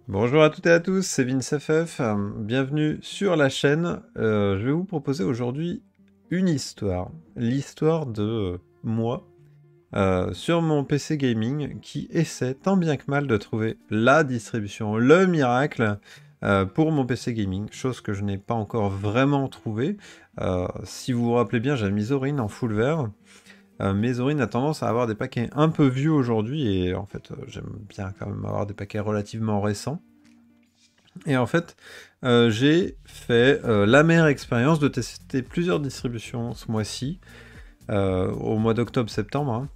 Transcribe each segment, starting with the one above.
Bonjour à toutes et à tous, c'est VinceFF, bienvenue sur la chaîne. Je vais vous proposer aujourd'hui une histoire, l'histoire de moi sur mon PC gaming qui essaie tant bien que mal de trouver la distribution, le miracle pour mon PC gaming, chose que je n'ai pas encore vraiment trouvée. Si vous vous rappelez bien, j'ai mis Zorin en full vert. Mais Zorin a tendance à avoir des paquets un peu vieux aujourd'hui et en fait j'aime bien quand même avoir des paquets relativement récents. Et en fait, j'ai fait l'amère expérience de tester plusieurs distributions ce mois-ci, au mois d'octobre-septembre,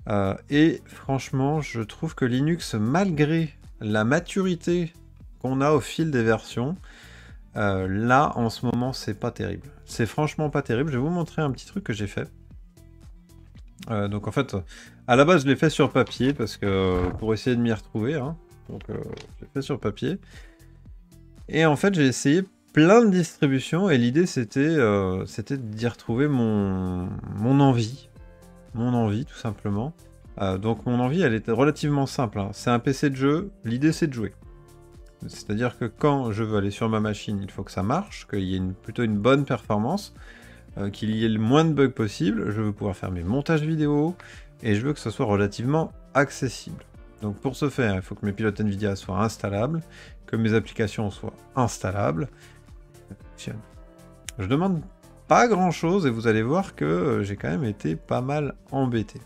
hein. Et franchement, je trouve que Linux, malgré la maturité qu'on a au fil des versions, là, en ce moment, c'est pas terrible. C'est franchement pas terrible. Je vais vous montrer un petit truc que j'ai fait. Donc en fait, à la base, je l'ai fait sur papier, parce que pour essayer de m'y retrouver, hein. Donc je l'ai fait sur papier. Et en fait, j'ai essayé plein de distributions et l'idée c'était d'y retrouver mon envie. Mon envie, tout simplement. Donc mon envie, elle était relativement simple, hein. C'est un PC de jeu, l'idée c'est de jouer. C'est-à-dire que quand je veux aller sur ma machine, il faut que ça marche, qu'il y ait plutôt une bonne performance, qu'il y ait le moins de bugs possible, je veux pouvoir faire mes montages vidéo, et je veux que ce soit relativement accessible. Donc pour ce faire, il faut que mes pilotes Nvidia soient installables, que mes applications soient installables. Je demande pas grand chose et vous allez voir que j'ai quand même été pas mal embêté.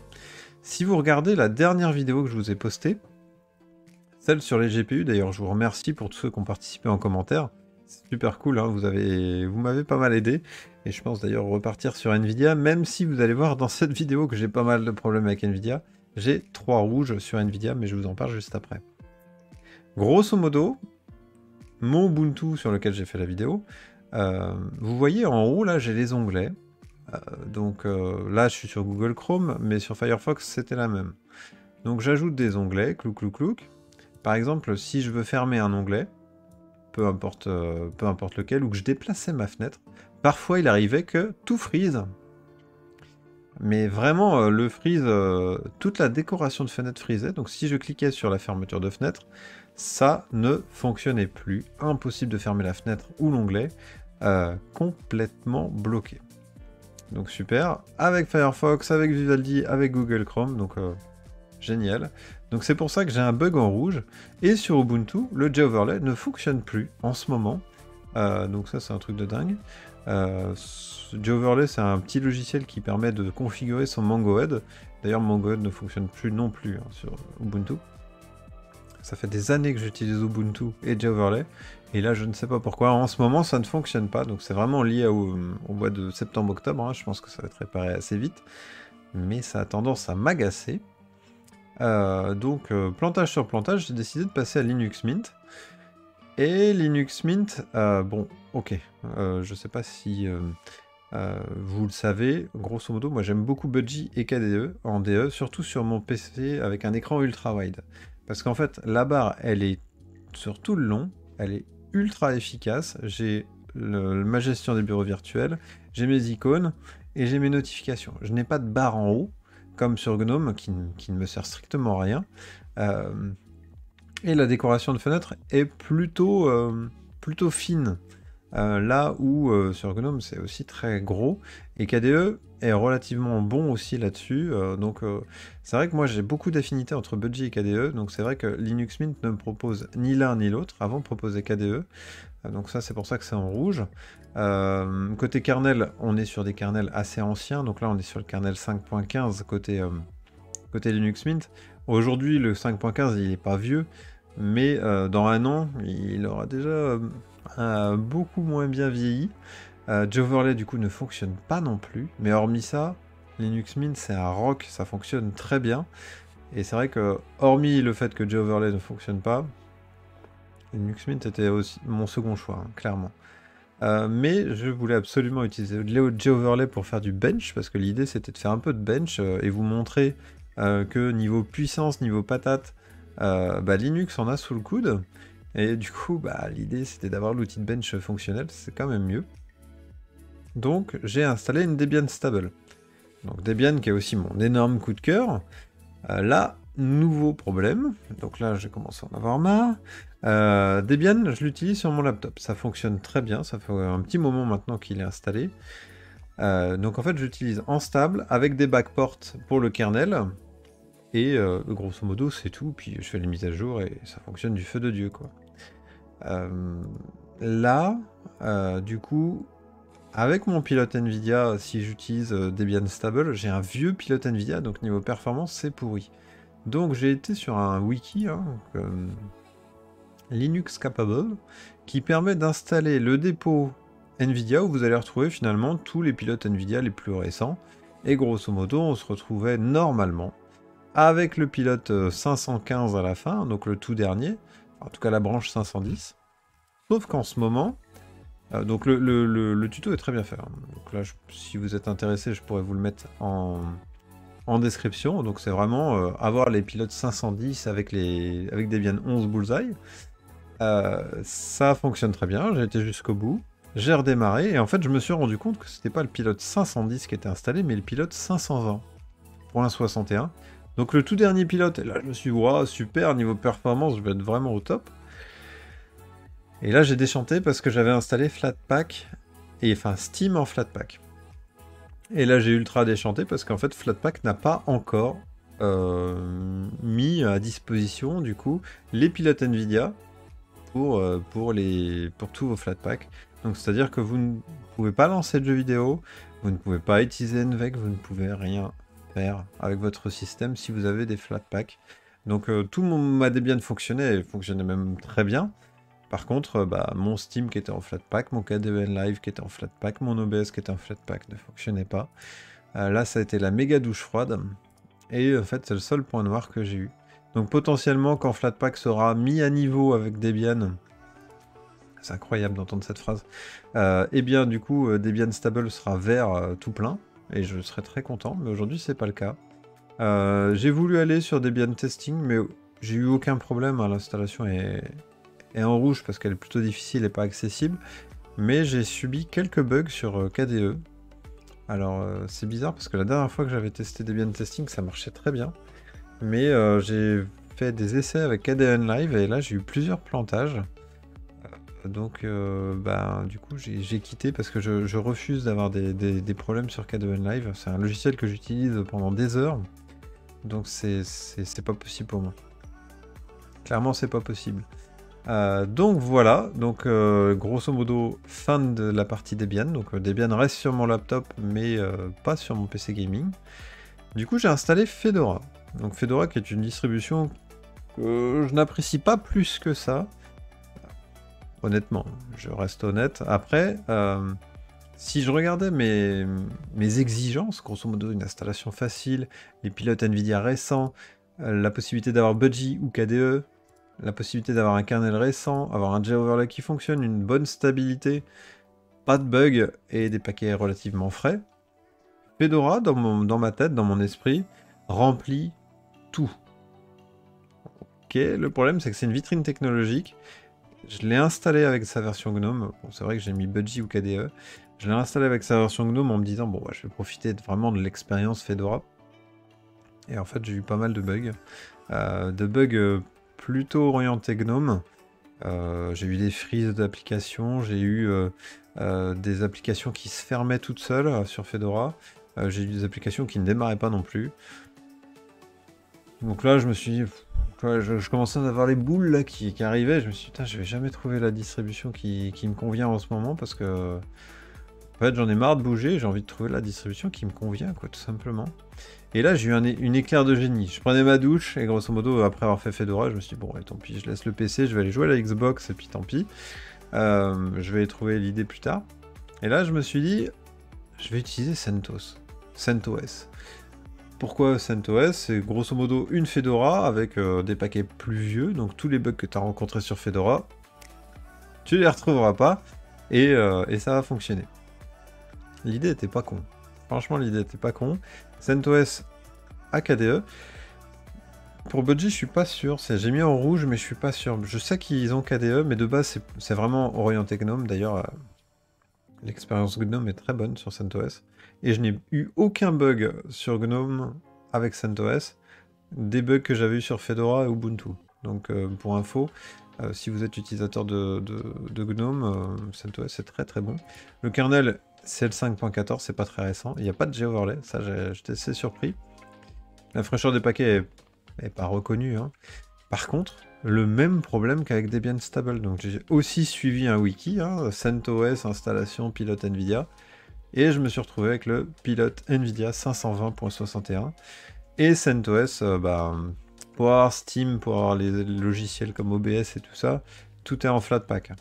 Si vous regardez la dernière vidéo que je vous ai postée, celle sur les GPU, d'ailleurs je vous remercie pour tous ceux qui ont participé en commentaire, c'est super cool, hein, vous m'avez pas mal aidé, et je pense d'ailleurs repartir sur Nvidia, même si vous allez voir dans cette vidéo que j'ai pas mal de problèmes avec Nvidia, j'ai 3 rouges sur Nvidia, mais je vous en parle juste après. Grosso modo, mon Ubuntu sur lequel j'ai fait la vidéo, vous voyez en haut là j'ai les onglets, donc là je suis sur Google Chrome, mais sur Firefox c'était la même. Donc j'ajoute des onglets, clouc clouc clouc. Par exemple, si je veux fermer un onglet, peu importe lequel, ou que je déplaçais ma fenêtre, parfois il arrivait que tout freeze. Mais vraiment, le freeze, toute la décoration de fenêtre freezait. Donc si je cliquais sur la fermeture de fenêtre, ça ne fonctionnait plus. Impossible de fermer la fenêtre ou l'onglet, complètement bloqué. Donc super. Avec Firefox, avec Vivaldi, avec Google Chrome, donc génial. Donc c'est pour ça que j'ai un bug en rouge. Et sur Ubuntu, le Joverlay ne fonctionne plus en ce moment. Donc ça c'est un truc de dingue. Joverlay c'est un petit logiciel qui permet de configurer son MangoHead. D'ailleurs MangoHead ne fonctionne plus non plus, hein, sur Ubuntu. Ça fait des années que j'utilise Ubuntu et Joverlay. Et là je ne sais pas pourquoi. En ce moment ça ne fonctionne pas. Donc c'est vraiment lié au mois de septembre-octobre, hein. Je pense que ça va être réparé assez vite. Mais ça a tendance à m'agacer. Donc plantage sur plantage, j'ai décidé de passer à Linux Mint. Et Linux Mint, bon, ok, je sais pas si vous le savez, grosso modo, moi j'aime beaucoup Budgie et KDE en DE, surtout sur mon PC avec un écran ultra wide. Parce qu'en fait, la barre, elle est sur tout le long, elle est ultra efficace, j'ai ma gestion des bureaux virtuels, j'ai mes icônes et j'ai mes notifications. Je n'ai pas de barre en haut, comme sur GNOME, qui ne me sert strictement à rien. Et la décoration de fenêtre est plutôt fine. Là où sur GNOME c'est aussi très gros. Et KDE est relativement bon aussi là-dessus. Donc c'est vrai que moi j'ai beaucoup d'affinités entre Budgie et KDE. Donc c'est vrai que Linux Mint ne me propose ni l'un ni l'autre. Avant on proposait KDE. Donc ça c'est pour ça que c'est en rouge. Côté kernel, on est sur des kernels assez anciens. Donc là on est sur le kernel 5.15 côté Linux Mint. Aujourd'hui le 5.15 il n'est pas vieux. Mais dans un an, il aura déjà beaucoup moins bien vieilli. Joverlay du coup ne fonctionne pas non plus. Mais hormis ça, Linux Mint c'est un rock, ça fonctionne très bien. Et c'est vrai que hormis le fait que Joverlay ne fonctionne pas, Linux Mint était aussi mon second choix, hein, clairement. Mais je voulais absolument utiliser Joverlay pour faire du bench, parce que l'idée c'était de faire un peu de bench et vous montrer que niveau puissance, niveau patate, Linux en a sous le coude. Et du coup, l'idée c'était d'avoir l'outil de bench fonctionnel, c'est quand même mieux. Donc j'ai installé une Debian Stable. Donc Debian qui est aussi mon énorme coup de cœur. Là, nouveau problème, donc là j'ai commencé à en avoir marre. Debian, je l'utilise sur mon laptop, ça fonctionne très bien, ça fait un petit moment maintenant qu'il est installé. Donc en fait j'utilise en stable avec des backports pour le kernel, et grosso modo c'est tout, puis je fais les mises à jour et ça fonctionne du feu de Dieu quoi. Là, du coup, avec mon pilote Nvidia, si j'utilise Debian Stable, j'ai un vieux pilote Nvidia, donc niveau performance c'est pourri. Donc j'ai été sur un wiki, hein, Linux Capable, qui permet d'installer le dépôt Nvidia où vous allez retrouver finalement tous les pilotes Nvidia les plus récents. Et grosso modo, on se retrouvait normalement avec le pilote 515 à la fin, donc le tout dernier, en tout cas la branche 510. Sauf qu'en ce moment, donc le tuto est très bien fait. Hein. Donc là, si vous êtes intéressé, je pourrais vous le mettre en description. Donc c'est vraiment avoir les pilotes 510 avec Debian 11 Bullseye. Ça fonctionne très bien, j'ai été jusqu'au bout. J'ai redémarré et en fait je me suis rendu compte que c'était pas le pilote 510 qui était installé, mais le pilote 520 pour un 61. Donc le tout dernier pilote, et là je me suis dit, wow, super, niveau performance, je vais être vraiment au top. Et là j'ai déchanté parce que j'avais installé Flatpak, et enfin Steam en Flatpak. Et là j'ai ultra déchanté parce qu'en fait Flatpak n'a pas encore mis à disposition du coup les pilotes Nvidia pour tous vos Flatpak. Donc c'est-à-dire que vous ne pouvez pas lancer de jeux vidéo, vous ne pouvez pas utiliser NVENC, vous ne pouvez rien faire avec votre système si vous avez des Flatpak. Donc tout ma Debian fonctionnait même très bien. Par contre, mon Steam qui était en Flatpak, mon KDE Live qui était en Flatpak, mon OBS qui était en Flatpak ne fonctionnait pas. Là, ça a été la méga douche froide. Et en fait, c'est le seul point noir que j'ai eu. Donc potentiellement, quand Flatpak sera mis à niveau avec Debian, c'est incroyable d'entendre cette phrase, et bien du coup, Debian Stable sera vert tout plein, et je serai très content, mais aujourd'hui, c'est pas le cas. J'ai voulu aller sur Debian Testing, mais j'ai eu aucun problème, hein, l'installation est en rouge parce qu'elle est plutôt difficile et pas accessible, mais j'ai subi quelques bugs sur KDE. Alors c'est bizarre parce que la dernière fois que j'avais testé Debian Testing ça marchait très bien, mais j'ai fait des essais avec KDE Live et là j'ai eu plusieurs plantages. Donc du coup j'ai quitté parce que je refuse d'avoir des problèmes sur KDE Live. C'est un logiciel que j'utilise pendant des heures, donc c'est pas possible pour moi. Clairement c'est pas possible. Donc voilà, donc grosso modo fin de la partie Debian, donc Debian reste sur mon laptop mais pas sur mon PC gaming. Du coup j'ai installé Fedora, donc Fedora qui est une distribution que je n'apprécie pas plus que ça, honnêtement, je reste honnête. Après, si je regardais mes exigences, grosso modo une installation facile, les pilotes Nvidia récents, la possibilité d'avoir Budgie ou KDE, la possibilité d'avoir un kernel récent, avoir un J-Overlay qui fonctionne, une bonne stabilité, pas de bugs et des paquets relativement frais. Fedora, dans ma tête, dans mon esprit, remplit tout. Ok, le problème c'est que c'est une vitrine technologique. Je l'ai installé avec sa version GNOME. Bon, c'est vrai que j'ai mis Budgie ou KDE. Je l'ai installé avec sa version GNOME en me disant, bon, je vais profiter vraiment de l'expérience Fedora. Et en fait, j'ai eu pas mal de bugs. Plutôt orienté GNOME. J'ai eu des freezes d'applications, j'ai eu des applications qui se fermaient toutes seules sur Fedora, j'ai eu des applications qui ne démarraient pas non plus. Donc là, je me suis dit, je commençais à avoir les boules là, qui arrivaient, je me suis dit, putain, je vais jamais trouver la distribution qui me convient en ce moment, parce que en fait, j'en ai marre de bouger, j'ai envie de trouver la distribution qui me convient, quoi, tout simplement. Et là, j'ai eu une éclair de génie. Je prenais ma douche, et grosso modo, après avoir fait Fedora, je me suis dit, bon, tant pis, je laisse le PC, je vais aller jouer à la Xbox, et puis tant pis. Je vais trouver l'idée plus tard. Et là, je me suis dit, je vais utiliser CentOS. Pourquoi CentOS? C'est grosso modo une Fedora avec des paquets plus vieux, donc tous les bugs que tu as rencontrés sur Fedora, tu les retrouveras pas, et ça va fonctionner. L'idée était pas con. Franchement, l'idée était pas con. CentOS à KDE. Pour Budgie, je suis pas sûr. J'ai mis en rouge, mais je suis pas sûr. Je sais qu'ils ont KDE, mais de base, c'est vraiment orienté GNOME. D'ailleurs, l'expérience GNOME est très bonne sur CentOS. Et je n'ai eu aucun bug sur GNOME avec CentOS. des bugs que j'avais eu sur Fedora et Ubuntu. Donc pour info, si vous êtes utilisateur de GNOME, CentOS c'est très très bon. Le kernel c'est le 5.14, c'est pas très récent. Il n'y a pas de G-overlay, ça j'étais assez surpris. La fraîcheur des paquets est pas reconnue, hein. Par contre, le même problème qu'avec Debian Stable. Donc j'ai aussi suivi un wiki, hein, CentOS installation pilote NVIDIA, et je me suis retrouvé avec le pilote NVIDIA 520.61. Et CentOS, pour avoir Steam, pour avoir les logiciels comme OBS et tout ça, tout est en Flatpak.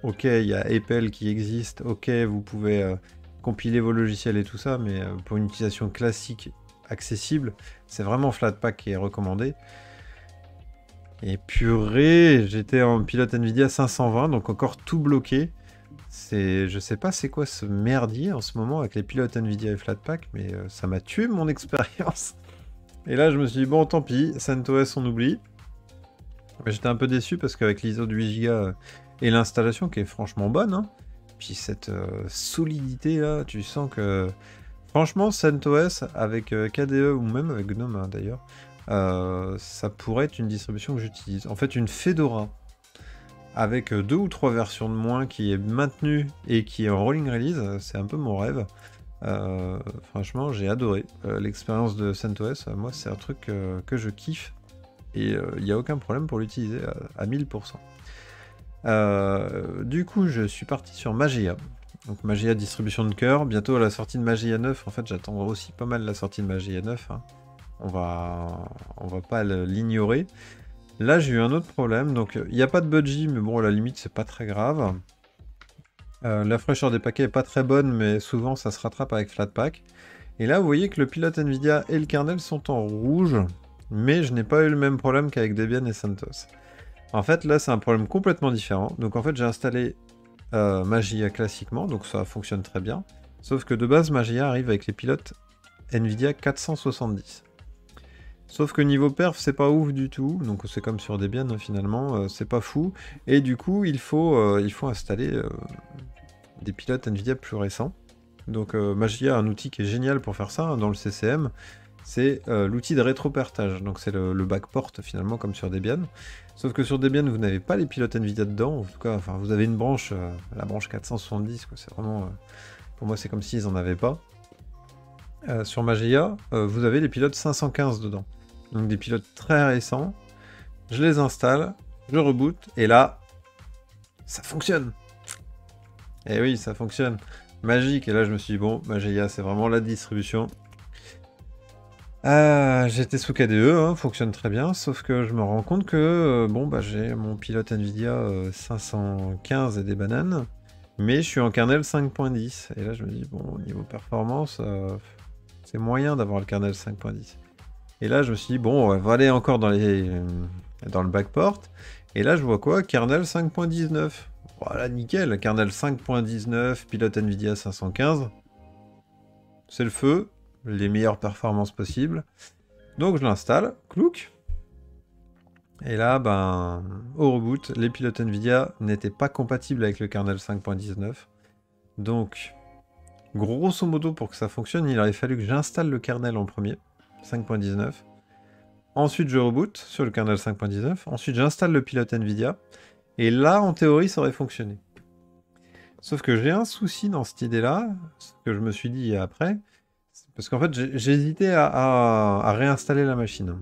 Ok, il y a Apple qui existe, ok, vous pouvez compiler vos logiciels et tout ça, mais pour une utilisation classique accessible, c'est vraiment Flatpak qui est recommandé. Et purée, j'étais en pilote Nvidia 520, donc encore tout bloqué. Je sais pas c'est quoi ce merdier en ce moment avec les pilotes Nvidia et Flatpak, mais ça m'a tué mon expérience. Et là, je me suis dit, bon, tant pis, CentOS, on oublie. Mais j'étais un peu déçu parce qu'avec l'ISO de 8 Go et l'installation qui est franchement bonne, hein, puis cette solidité là, tu sens que franchement, CentOS avec KDE ou même avec GNOME hein, d'ailleurs, ça pourrait être une distribution que j'utilise. En fait, une Fedora avec 2 ou 3 versions de moins qui est maintenue et qui est en rolling release, c'est un peu mon rêve. Franchement, j'ai adoré l'expérience de CentOS. Moi, c'est un truc que je kiffe et il n'y a aucun problème pour l'utiliser à 1000%. Du coup, je suis parti sur Mageia. Donc Mageia distribution de cœur. Bientôt à la sortie de Mageia 9. En fait, j'attends aussi pas mal la sortie de Mageia 9. Hein. On va pas l'ignorer. Là, j'ai eu un autre problème. Donc, il n'y a pas de budgie, mais bon, à la limite, c'est pas très grave. La fraîcheur des paquets est pas très bonne, mais souvent, ça se rattrape avec Flatpak. Et là, vous voyez que le pilote NVIDIA et le kernel sont en rouge, mais je n'ai pas eu le même problème qu'avec Debian et CentOS. En fait, là, c'est un problème complètement différent. Donc, en fait, j'ai installé Mageia classiquement, donc ça fonctionne très bien. Sauf que de base, Mageia arrive avec les pilotes NVIDIA 470. Sauf que niveau perf, c'est pas ouf du tout, donc c'est comme sur Debian hein, finalement, c'est pas fou. Et du coup, il faut installer des pilotes NVIDIA plus récents. Donc Mageia a un outil qui est génial pour faire ça hein, dans le CCM, c'est l'outil de rétropertage. Donc c'est le backport finalement comme sur Debian. Sauf que sur Debian, vous n'avez pas les pilotes NVIDIA dedans, en tout cas, enfin, vous avez une branche, la branche 470, quoi. C'est vraiment, pour moi, c'est comme s'ils en avaient pas. Sur Mageia, vous avez les pilotes 515 dedans. Donc des pilotes très récents. Je les installe, je reboot, et là, ça fonctionne. Et oui, ça fonctionne. Magique. Et là, je me suis dit, bon, Mageia, c'est vraiment la distribution. J'étais sous KDE, hein, fonctionne très bien, sauf que je me rends compte que j'ai mon pilote Nvidia 515 et des bananes, mais je suis en kernel 5.10. Et là, je me dis, bon, niveau performance, c'est moyen d'avoir le kernel 5.10. Et là, je me suis dit, bon, on va aller encore dans le backport. Et là, je vois quoi? Kernel 5.19. Voilà, nickel. Kernel 5.19, pilote Nvidia 515. C'est le feu. Les meilleures performances possibles. Donc, je l'installe. Clouc. Et là, au reboot, les pilotes Nvidia n'étaient pas compatibles avec le kernel 5.19. Donc, grosso modo, pour que ça fonctionne, il aurait fallu que j'installe le kernel en premier. 5.19. Ensuite, je reboot sur le kernel 5.19. Ensuite, j'installe le pilote Nvidia. Et là, en théorie, ça aurait fonctionné. Sauf que j'ai un souci dans cette idée-là, ce que je me suis dit après, parce qu'en fait, j'ai hésité à réinstaller la machine.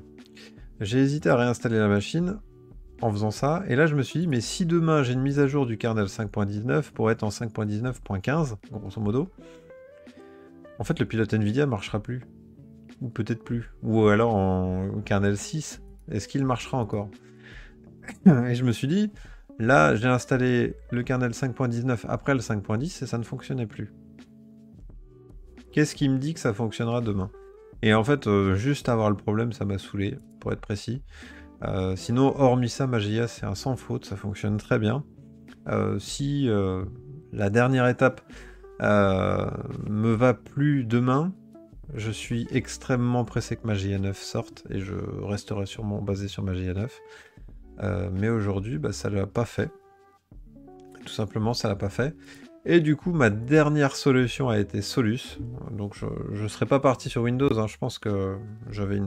J'ai hésité à réinstaller la machine en faisant ça. Et là, je me suis dit, mais si demain, j'ai une mise à jour du kernel 5.19 pour être en 5.19.15, grosso modo, en fait, le pilote Nvidia marchera plus. Ou peut-être plus. Ou alors en kernel 6. Est-ce qu'il marchera encore? Et je me suis dit, là, j'ai installé le kernel 5.19 après le 5.10 et ça ne fonctionnait plus. Qu'est-ce qui me dit que ça fonctionnera demain? Et en fait, juste avoir le problème, ça m'a saoulé, pour être précis. Sinon, hormis ça, Mageia, c'est un sans faute, ça fonctionne très bien. Si la dernière étape me va plus demain, je suis extrêmement pressé que Mageia 9 sorte et je resterai sûrement basé sur Mageia 9. Mais aujourd'hui, ça ne l'a pas fait. Tout simplement, ça l'a pas fait. Et du coup, ma dernière solution a été Solus. Donc, je ne serais pas parti sur Windows. Hein. Je pense que j'avais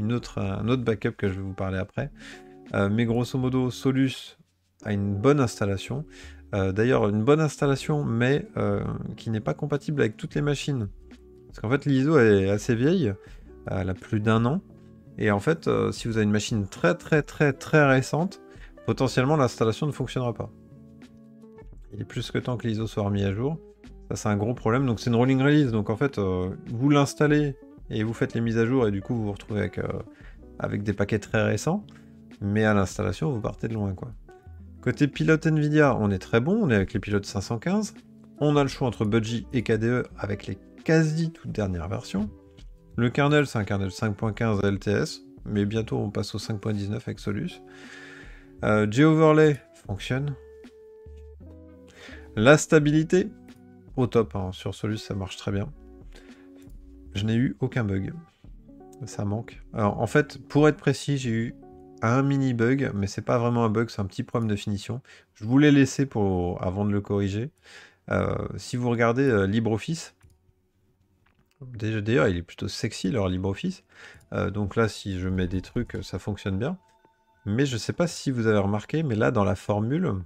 un autre backup que je vais vous parler après. Mais grosso modo, Solus a une bonne installation. D'ailleurs, une bonne installation, mais qui n'est pas compatible avec toutes les machines. Parce qu'en fait, l'ISO est assez vieille, elle a plus d'1 an. Et en fait, si vous avez une machine très récente, potentiellement l'installation ne fonctionnera pas. Il est plus que temps que l'ISO soit remis à jour. Ça, c'est un gros problème. Donc, c'est une rolling release. Donc, en fait, vous l'installez et vous faites les mises à jour. Et du coup, vous vous retrouvez avec des paquets très récents. Mais à l'installation, vous partez de loin, quoi. Côté pilote Nvidia, on est très bon. On est avec les pilotes 515. On a le choix entre Budgie et KDE avec les quasi toutes dernières versions. Le kernel, c'est un kernel 5.15 LTS. Mais bientôt, on passe au 5.19 avec Solus. G-Overlay fonctionne. La stabilité, au top, hein. Sur Solus ça marche très bien. Je n'ai eu aucun bug. Ça manque. Alors en fait, pour être précis, j'ai eu un mini bug, mais c'est pas vraiment un bug, c'est un petit problème de finition. Je voulais laisser avant de le corriger. Si vous regardez LibreOffice, d'ailleurs il est plutôt sexy leur LibreOffice. Donc là, si je mets des trucs, ça fonctionne bien. Mais je sais pas si vous avez remarqué, mais là dans la formule,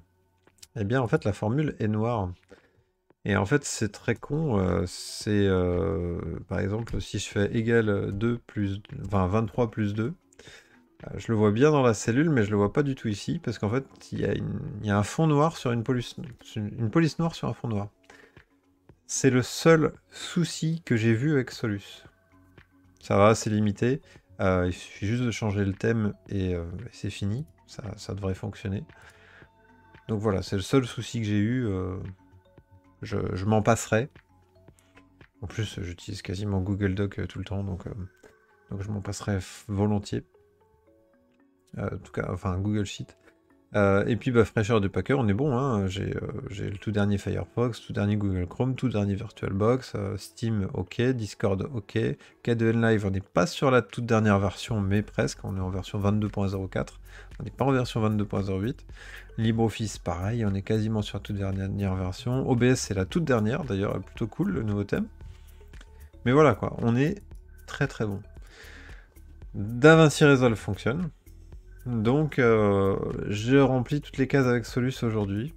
eh bien en fait la formule est noire. Et en fait, c'est très con. Par exemple, si je fais égal 2 plus, enfin 23 plus 2, je le vois bien dans la cellule, mais je le vois pas du tout ici, parce qu'en fait, il y a un fond noir sur une police noire sur un fond noir. C'est le seul souci que j'ai vu avec Solus. Ça va, c'est limité. Il suffit juste de changer le thème et c'est fini. Ça devrait fonctionner. Donc voilà, c'est le seul souci que j'ai eu. Je m'en passerai. En plus, j'utilise quasiment Google Doc tout le temps, donc je m'en passerai volontiers. En tout cas, enfin Google Sheet. Et puis, fraîcheur du packer, on est bon. Hein. J'ai le tout dernier Firefox, tout dernier Google Chrome, tout dernier VirtualBox, Steam, ok, Discord, ok. KDE Live, on n'est pas sur la toute dernière version, mais presque. On est en version 22.04. On n'est pas en version 22.08. LibreOffice, pareil, on est quasiment sur la toute dernière version. OBS, c'est la toute dernière, d'ailleurs, plutôt cool, le nouveau thème. Mais voilà, quoi, on est très bon. DaVinci Resolve fonctionne. Donc, j'ai rempli toutes les cases avec Solus aujourd'hui.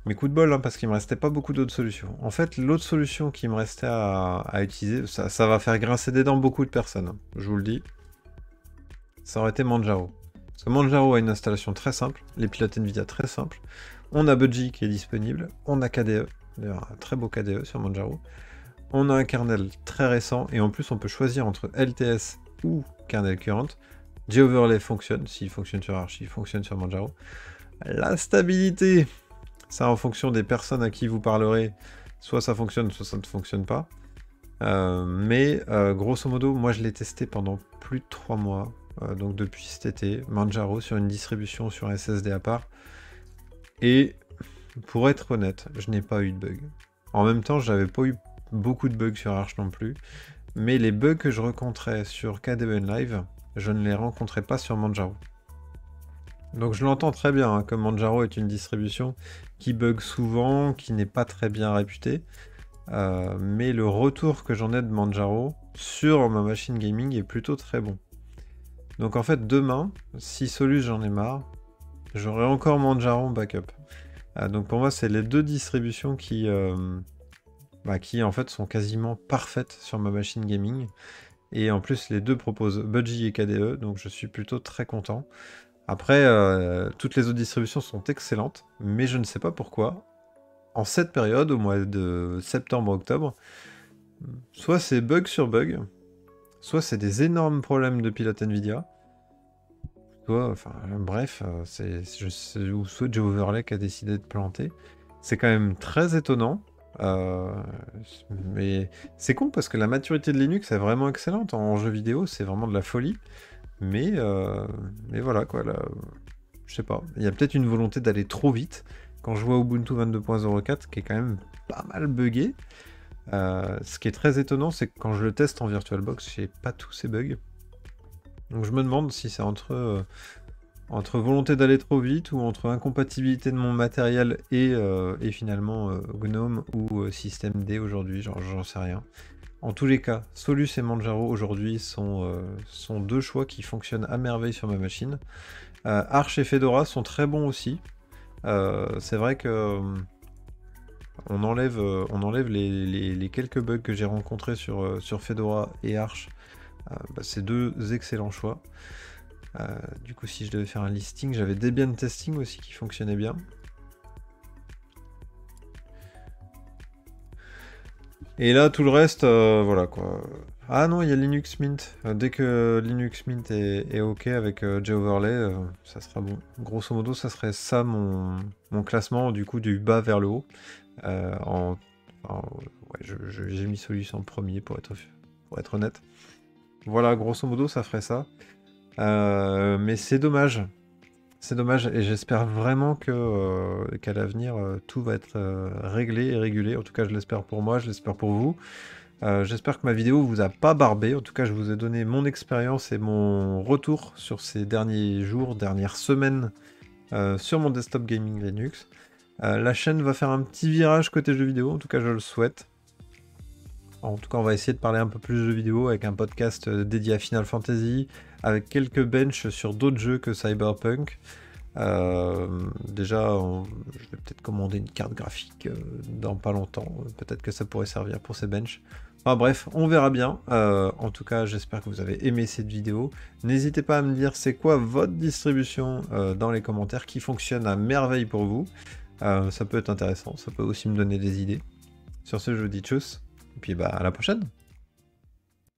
Mais coup de bol, hein, parce qu'il me restait pas beaucoup d'autres solutions. En fait, l'autre solution qui me restait à utiliser, ça va faire grincer des dents beaucoup de personnes, hein, je vous le dis. Ça aurait été Manjaro. Parce que Manjaro a une installation très simple, les pilotes Nvidia très simples. On a Budgie qui est disponible, on a KDE, d'ailleurs un très beau KDE sur Manjaro. On a un kernel très récent, et en plus on peut choisir entre LTS ou kernel current. G-Overlay fonctionne, s'il fonctionne sur Arch, il fonctionne sur Manjaro. La stabilité, ça en fonction des personnes à qui vous parlerez, soit ça fonctionne, soit ça ne fonctionne pas. Mais grosso modo, moi je l'ai testé pendant plus de 3 mois, donc depuis cet été, Manjaro sur une distribution sur SSD à part. Et pour être honnête, je n'ai pas eu de bug. En même temps, j'avais pas eu beaucoup de bugs sur Arch non plus, mais les bugs que je rencontrais sur KDE Live, je ne les rencontrais pas sur Manjaro. Donc je l'entends très bien, hein, que Manjaro est une distribution qui bug souvent, qui n'est pas très bien réputée, mais le retour que j'en ai de Manjaro sur ma machine gaming est plutôt très bon. Donc en fait demain, si Solus j'en ai marre, j'aurai encore Manjaro en backup. Donc pour moi c'est les deux distributions qui en fait sont quasiment parfaites sur ma machine gaming. Et en plus les deux proposent Budgie et KDE, donc je suis plutôt très content. Après, toutes les autres distributions sont excellentes, mais je ne sais pas pourquoi, en cette période, au mois de septembre-octobre, soit c'est bug sur bug, soit c'est des énormes problèmes de pilote Nvidia, soit, enfin, bref, ou soit G-Overlay qui a décidé de planter. C'est quand même très étonnant, mais c'est con parce que la maturité de Linux est vraiment excellente en jeu vidéo, c'est vraiment de la folie. Mais voilà quoi, là, je sais pas, il y a peut-être une volonté d'aller trop vite. Quand je vois Ubuntu 22.04 qui est quand même pas mal buggé, ce qui est très étonnant, c'est que quand je le teste en VirtualBox, j'ai pas tous ces bugs. Donc je me demande si c'est entre volonté d'aller trop vite ou entre incompatibilité de mon matériel et finalement GNOME ou systemd aujourd'hui, j'en sais rien. En tous les cas, Solus et Manjaro aujourd'hui sont deux choix qui fonctionnent à merveille sur ma machine. Arch et Fedora sont très bons aussi. C'est vrai que on enlève les quelques bugs que j'ai rencontrés sur Fedora et Arch. C'est deux excellents choix. Du coup, si je devais faire un listing, j'avais Debian Testing aussi qui fonctionnait bien. Et là, tout le reste, voilà quoi. Ah non, il y a Linux Mint. Dès que Linux Mint est OK avec JOverlay, ça sera bon. Grosso modo, ça serait ça mon classement, du coup, du bas vers le haut. Ouais, j'ai mis Solus en premier pour être honnête. Voilà, grosso modo, ça ferait ça. Mais c'est dommage. C'est dommage, et j'espère vraiment qu'à l'avenir, tout va être réglé et régulé. En tout cas, je l'espère pour moi, je l'espère pour vous. J'espère que ma vidéo vous a pas barbé. En tout cas, je vous ai donné mon expérience et mon retour sur ces derniers jours, dernières semaines sur mon desktop gaming Linux. La chaîne va faire un petit virage côté jeux vidéo, en tout cas, je le souhaite. En tout cas, on va essayer de parler un peu plus de jeux vidéo avec un podcast dédié à Final Fantasy, avec quelques benches sur d'autres jeux que Cyberpunk. Déjà, je vais peut-être commander une carte graphique dans pas longtemps. Peut-être que ça pourrait servir pour ces benches. Enfin bref, on verra bien. En tout cas, j'espère que vous avez aimé cette vidéo. N'hésitez pas à me dire c'est quoi votre distribution dans les commentaires qui fonctionne à merveille pour vous. Ça peut être intéressant, ça peut aussi me donner des idées. Sur ce, je vous dis tchuss, et puis à la prochaine.